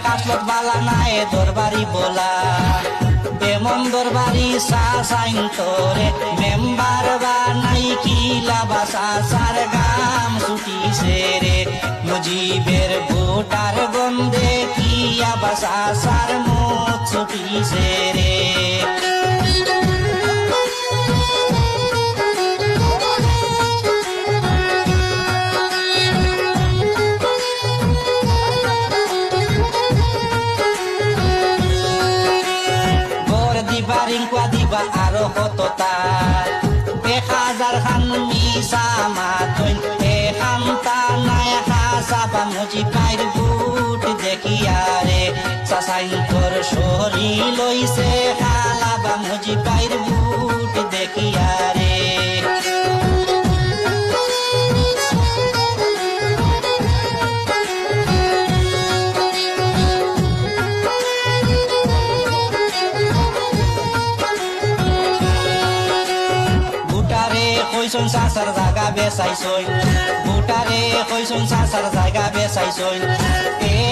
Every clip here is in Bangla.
কাসলত বালা নাই দরবারি বলা এমন দরবারি সাসাইন তোরে মেম্বার বানাই কিলা বাসা সার গাম ছুটিছে রে মুজিবের ভোটার গন্ধে কিয়া বাসা সার মুখ ছুটিছে রে রিংকুয়া দিবা আরো কত তার 1000 খান মিসা মাতইন এখান তা নাই হাসাবা মুজিবাইর বুট দেখিয়া রে সাসাইন তোর শরী লইছে খালাবা মুজিবাইর বুট দেখিয়া রে কইসন সাসার জায়গা বেসাইছই ভোটারে কইসন সাসার জায়গা বেসাইছই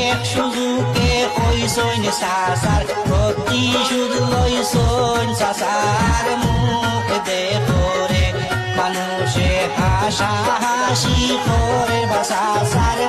এক সুযোগে কইসন সাসার প্রতিশোধ লইছন সাসার মুখ দেখরে মানুষে হাসা হাসি করে বা সাসার